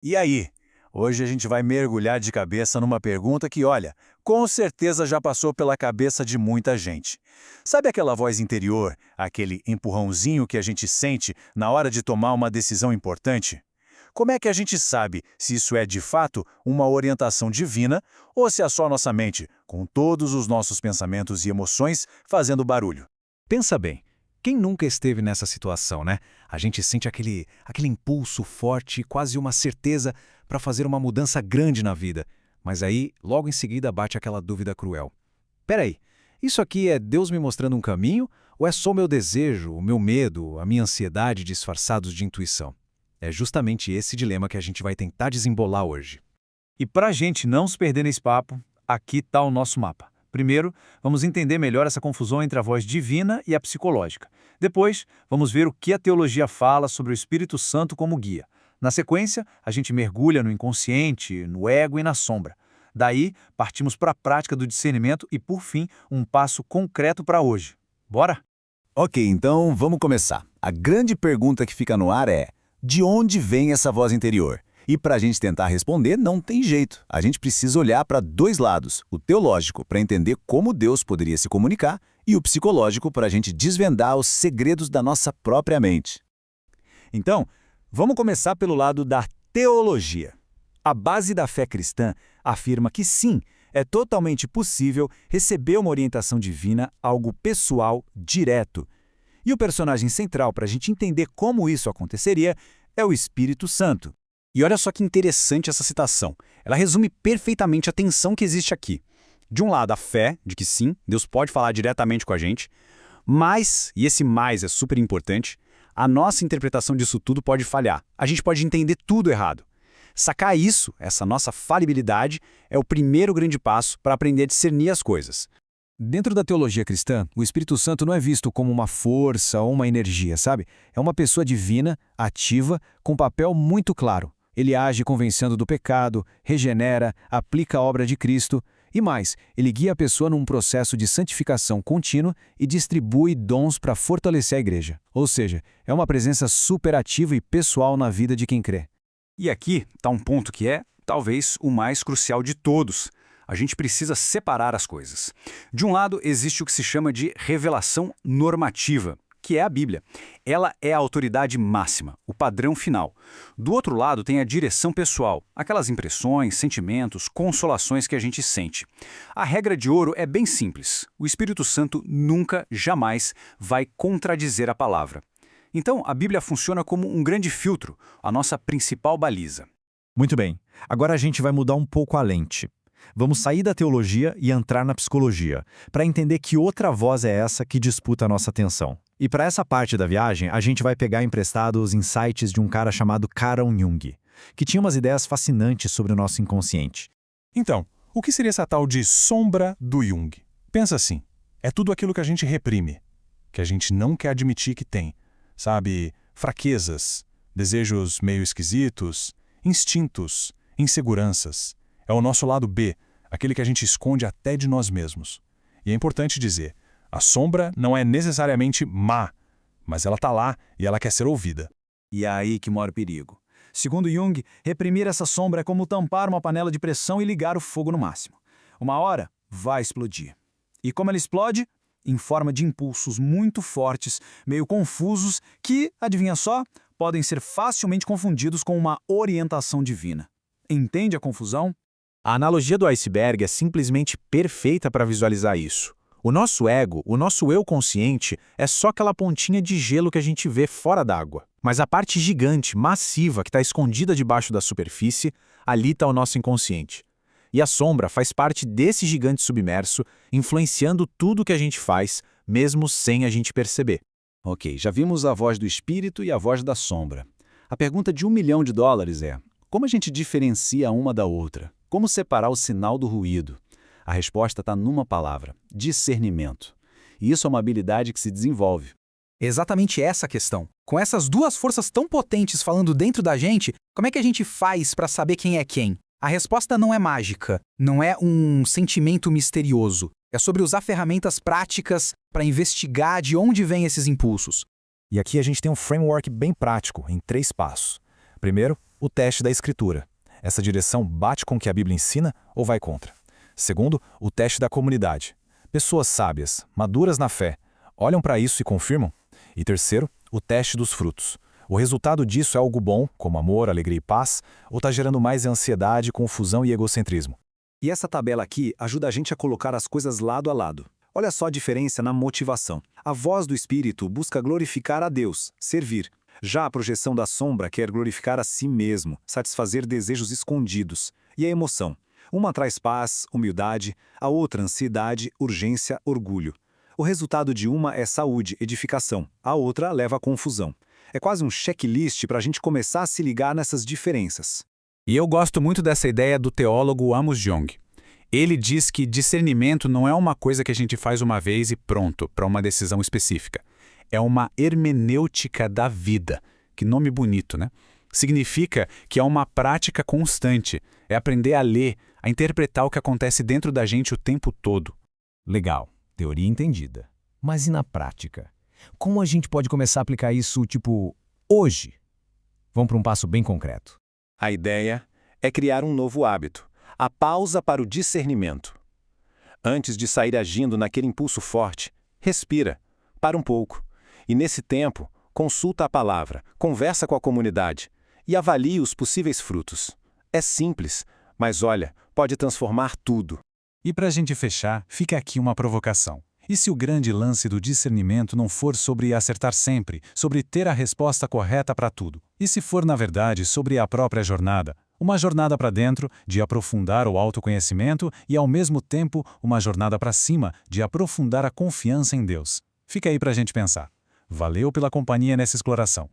E aí? Hoje a gente vai mergulhar de cabeça numa pergunta que, olha, com certeza já passou pela cabeça de muita gente. Sabe aquela voz interior, aquele empurrãozinho que a gente sente na hora de tomar uma decisão importante? Como é que a gente sabe se isso é de fato uma orientação divina ou se é só nossa mente, com todos os nossos pensamentos e emoções fazendo barulho? Pensa bem, quem nunca esteve nessa situação, né? A gente sente aquele impulso forte, quase uma certeza para fazer uma mudança grande na vida. Mas aí, logo em seguida, bate aquela dúvida cruel. Peraí, isso aqui é Deus me mostrando um caminho ou é só o meu desejo, o meu medo, a minha ansiedade disfarçados de intuição? É justamente esse dilema que a gente vai tentar desembolar hoje. E para a gente não se perder nesse papo, aqui está o nosso mapa. Primeiro, vamos entender melhor essa confusão entre a voz divina e a psicológica. Depois, vamos ver o que a teologia fala sobre o Espírito Santo como guia. Na sequência, a gente mergulha no inconsciente, no ego e na sombra. Daí, partimos para a prática do discernimento e, por fim, um passo concreto para hoje. Bora? Ok, então vamos começar. A grande pergunta que fica no ar é: de onde vem essa voz interior? E para a gente tentar responder, não tem jeito. A gente precisa olhar para dois lados: o teológico, para entender como Deus poderia se comunicar, e o psicológico, para a gente desvendar os segredos da nossa própria mente. Então, vamos começar pelo lado da teologia. A base da fé cristã afirma que sim, é totalmente possível receber uma orientação divina, algo pessoal, direto. E o personagem central para a gente entender como isso aconteceria é o Espírito Santo. E olha só que interessante essa citação. Ela resume perfeitamente a tensão que existe aqui. De um lado, a fé de que sim, Deus pode falar diretamente com a gente, mas, e esse mais é super importante, a nossa interpretação disso tudo pode falhar. A gente pode entender tudo errado. Sacar isso, essa nossa falibilidade, é o primeiro grande passo para aprender a discernir as coisas. Dentro da teologia cristã, o Espírito Santo não é visto como uma força ou uma energia, sabe? É uma pessoa divina, ativa, com papel muito claro. Ele age convencendo do pecado, regenera, aplica a obra de Cristo e mais, ele guia a pessoa num processo de santificação contínuo e distribui dons para fortalecer a igreja. Ou seja, é uma presença superativa e pessoal na vida de quem crê. E aqui está um ponto que é, talvez, o mais crucial de todos. A gente precisa separar as coisas. De um lado, existe o que se chama de revelação normativa, que é a Bíblia. Ela é a autoridade máxima, o padrão final. Do outro lado, tem a direção pessoal, aquelas impressões, sentimentos, consolações que a gente sente. A regra de ouro é bem simples. O Espírito Santo nunca, jamais vai contradizer a palavra. Então, a Bíblia funciona como um grande filtro, a nossa principal baliza. Muito bem, agora a gente vai mudar um pouco a lente. Vamos sair da teologia e entrar na psicologia, para entender que outra voz é essa que disputa a nossa atenção. E para essa parte da viagem, a gente vai pegar emprestado os insights de um cara chamado Carl Jung, que tinha umas ideias fascinantes sobre o nosso inconsciente. Então, o que seria essa tal de sombra do Jung? Pensa assim, é tudo aquilo que a gente reprime, que a gente não quer admitir que tem. Sabe, fraquezas, desejos meio esquisitos, instintos, inseguranças. É o nosso lado B, aquele que a gente esconde até de nós mesmos. E é importante dizer, a sombra não é necessariamente má, mas ela está lá e ela quer ser ouvida. E é aí que mora o perigo. Segundo Jung, reprimir essa sombra é como tampar uma panela de pressão e ligar o fogo no máximo. Uma hora, vai explodir. E como ela explode? Em forma de impulsos muito fortes, meio confusos, que, adivinha só, podem ser facilmente confundidos com uma orientação divina. Entende a confusão? A analogia do iceberg é simplesmente perfeita para visualizar isso. O nosso ego, o nosso eu consciente, é só aquela pontinha de gelo que a gente vê fora d'água. Mas a parte gigante, massiva, que está escondida debaixo da superfície, ali está o nosso inconsciente. E a sombra faz parte desse gigante submerso, influenciando tudo que a gente faz, mesmo sem a gente perceber. Ok, já vimos a voz do espírito e a voz da sombra. A pergunta de $1 milhão é: como a gente diferencia uma da outra? Como separar o sinal do ruído? A resposta está numa palavra: discernimento. E isso é uma habilidade que se desenvolve. Exatamente essa a questão. Com essas duas forças tão potentes falando dentro da gente, como é que a gente faz para saber quem é quem? A resposta não é mágica, não é um sentimento misterioso. É sobre usar ferramentas práticas para investigar de onde vêm esses impulsos. E aqui a gente tem um framework bem prático, em 3 passos. Primeiro, o teste da Escritura. Essa direção bate com o que a Bíblia ensina ou vai contra? Segundo, o teste da comunidade. Pessoas sábias, maduras na fé, olham para isso e confirmam? E terceiro, o teste dos frutos. O resultado disso é algo bom, como amor, alegria e paz, ou está gerando mais ansiedade, confusão e egocentrismo? E essa tabela aqui ajuda a gente a colocar as coisas lado a lado. Olha só a diferença na motivação. A voz do Espírito busca glorificar a Deus, servir. Já a projeção da sombra quer glorificar a si mesmo, satisfazer desejos escondidos. E a emoção? Uma traz paz, humildade, a outra ansiedade, urgência, orgulho. O resultado de uma é saúde, edificação, a outra leva à confusão. É quase um checklist para a gente começar a se ligar nessas diferenças. E eu gosto muito dessa ideia do teólogo Amos Yong. Ele diz que discernimento não é uma coisa que a gente faz uma vez e pronto, para uma decisão específica. É uma hermenêutica da vida. Que nome bonito, né? Significa que é uma prática constante. É aprender a ler, a interpretar o que acontece dentro da gente o tempo todo. Legal, teoria entendida. Mas e na prática? Como a gente pode começar a aplicar isso, hoje? Vamos para um passo bem concreto. A ideia é criar um novo hábito, a pausa para o discernimento. Antes de sair agindo naquele impulso forte, respira, para um pouco. E nesse tempo, consulta a palavra, conversa com a comunidade e avalie os possíveis frutos. É simples, mas olha, pode transformar tudo. E para a gente fechar, fica aqui uma provocação. E se o grande lance do discernimento não for sobre acertar sempre, sobre ter a resposta correta para tudo? E se for, na verdade, sobre a própria jornada? Uma jornada para dentro, de aprofundar o autoconhecimento e, ao mesmo tempo, uma jornada para cima, de aprofundar a confiança em Deus. Fica aí para a gente pensar. Valeu pela companhia nessa exploração.